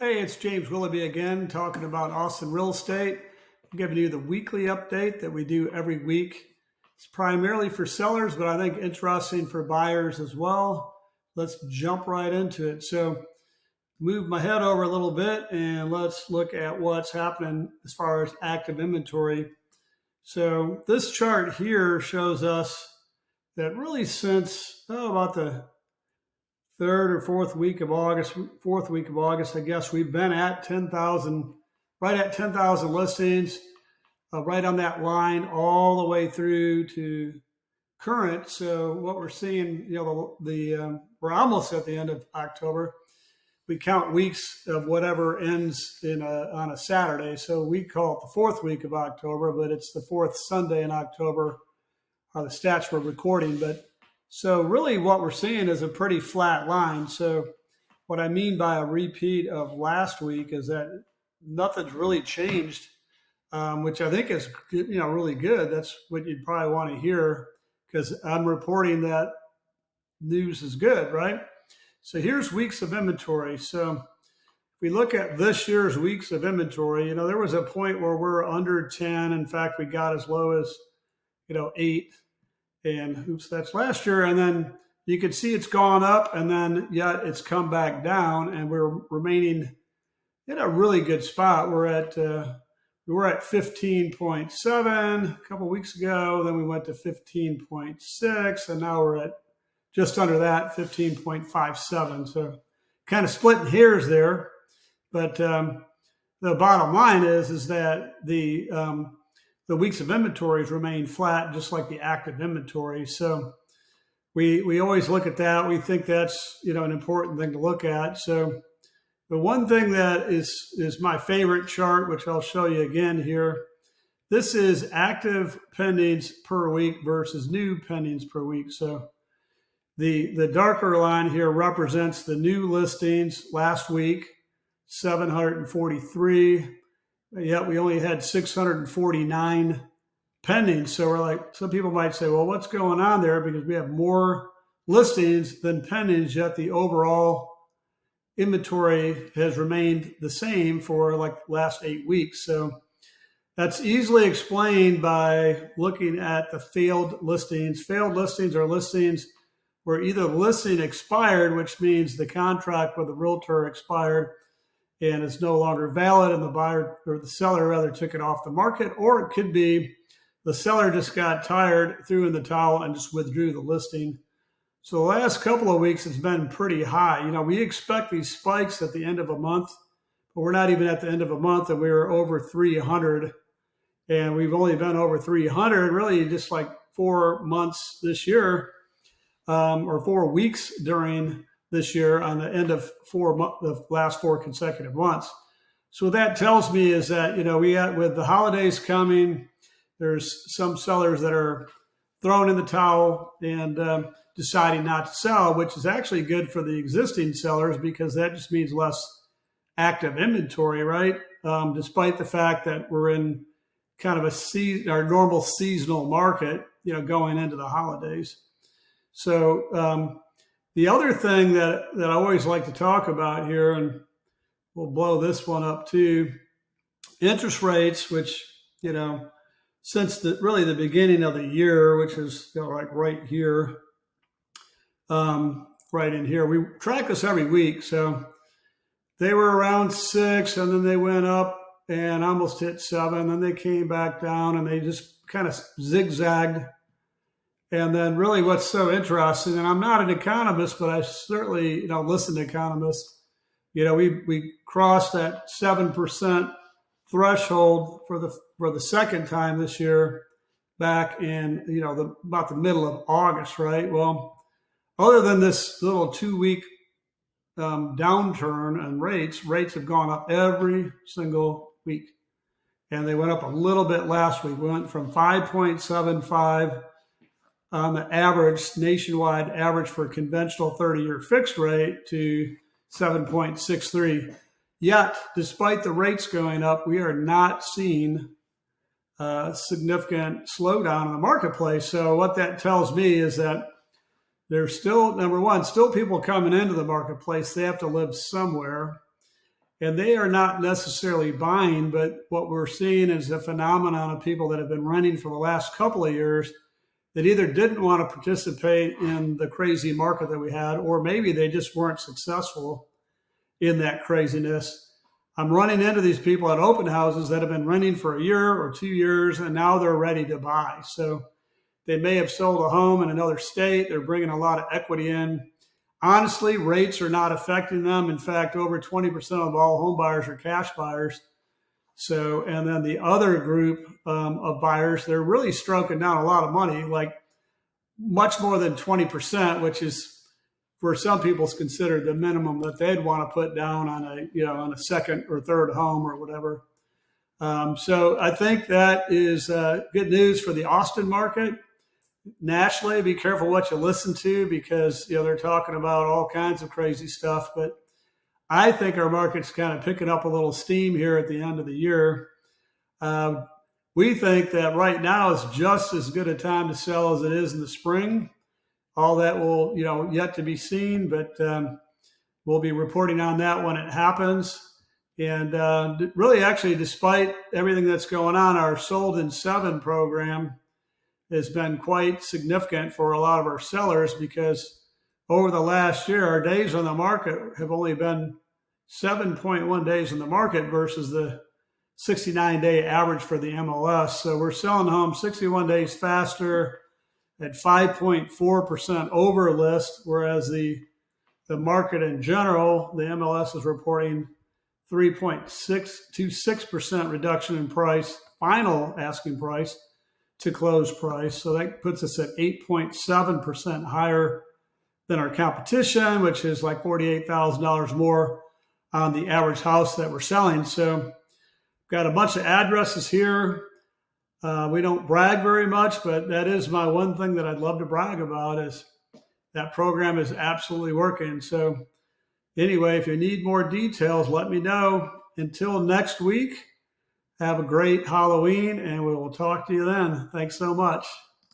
Hey, it's James Willoughby again, talking about Austin real estate. I'm giving you the weekly update that we do every week. It's primarily for sellers, but I think interesting for buyers as well. Let's jump right into it. So, move my head over a little bit and let's look at what's happening as far as active inventory. So, this chart here shows us that really since about the third or fourth week of August, I guess we've been at 10,000, right at 10,000 listings, right on that line all the way through to current. So what we're seeing, we're almost at the end of October. We count weeks of whatever ends on a Saturday. So we call it the fourth week of October, but it's the fourth Sunday in October are the stats we're recording. So really what we're seeing is a pretty flat line. So what I mean by a repeat of last week is that nothing's really changed, which I think is really good. That's what you'd probably want to hear because I'm reporting that news is good, right? So here's weeks of inventory. So if we look at this year's weeks of inventory, there was a point where we're under 10. In fact, we got as low as 8. And oops, that's last year. And then you can see it's gone up and then yet it's come back down and we're remaining in a really good spot. We were at 15.7 a couple of weeks ago. Then we went to 15.6 and now we're at just under that, 15.57. So kind of splitting hairs there. But the bottom line is that the weeks of inventories remain flat, just like the active inventory. So we always look at that. We think that's an important thing to look at. So the one thing that is my favorite chart, which I'll show you again here, this is active pendings per week versus new pendings per week. So the darker line here represents the new listings last week, 743. Yet we only had 649 pending. So we're like, some people might say, well, what's going on there? Because we have more listings than pendings, yet the overall inventory has remained the same for like the last 8 weeks. So that's easily explained by looking at the failed listings. Failed listings are listings where either the listing expired, which means the contract with the realtor expired, and it's no longer valid and the buyer or the seller rather took it off the market, or it could be the seller just got tired, threw in the towel and just withdrew the listing. So the last couple of weeks it's been pretty high. We expect these spikes at the end of a month, but we're not even at the end of a month and we were over 300 and we've only been over 300 really just like 4 months this year or 4 weeks during this year on the end of the last 4 consecutive months. So what that tells me is that, with the holidays coming, there's some sellers that are throwing in the towel and deciding not to sell, which is actually good for the existing sellers because that just means less active inventory, right? Despite the fact that we're in kind of our normal seasonal market, going into the holidays. So, the other thing that I always like to talk about here, and we'll blow this one up too, interest rates, which, since the beginning of the year, which is like right here, right in here, we track this every week. So they were around 6 and then they went up and almost hit 7. Then they came back down and they just kind of zigzagged. And then really what's so interesting, and I'm not an economist, but I certainly, listen to economists, we crossed that 7% threshold for the second time this year back in, about the middle of August, right? Well, other than this little 2-week downturn in rates have gone up every single week. And they went up a little bit last week. We went from 5.75 on the average, nationwide average for conventional 30-year fixed rate to 7.63. Yet, despite the rates going up, we are not seeing a significant slowdown in the marketplace. So what that tells me is that there's still, number one, still people coming into the marketplace. They have to live somewhere. and they are not necessarily buying, but what we're seeing is a phenomenon of people that have been renting for the last couple of years that either didn't want to participate in the crazy market that we had, or maybe they just weren't successful in that craziness. I'm running into these people at open houses that have been renting for a year or 2 years, and now they're ready to buy. So they may have sold a home in another state. They're bringing a lot of equity in. Honestly, rates are not affecting them. In fact, over 20% of all home buyers are cash buyers. So, and then the other group of buyers, they're really stroking down a lot of money, like much more than 20%, which is for some people is considered the minimum that they'd want to put down on on a second or third home or whatever. So I think that is good news for the Austin market. Nationally, be careful what you listen to, because they're talking about all kinds of crazy stuff. But I think our market's kind of picking up a little steam here at the end of the year. We think that right now is just as good a time to sell as it is in the spring. All that will, yet to be seen, but we'll be reporting on that when it happens. And really, actually, despite everything that's going on, our Sold in 7 program has been quite significant for a lot of our sellers, because over the last year, our days on the market have only been 7.1 days in the market versus the 69-day average for the MLS. So we're selling homes 61 days faster at 5.4% over list, whereas the market in general, the MLS is reporting 3.626% reduction in price, final asking price to close price. So that puts us at 8.7% higher than our competition, which is like $48,000 more on the average house that we're selling. So got a bunch of addresses here. We don't brag very much, but that is my one thing that I'd love to brag about, is that program is absolutely working. So anyway, if you need more details, let me know. Until next week, have a great Halloween, and we will talk to you then. Thanks so much.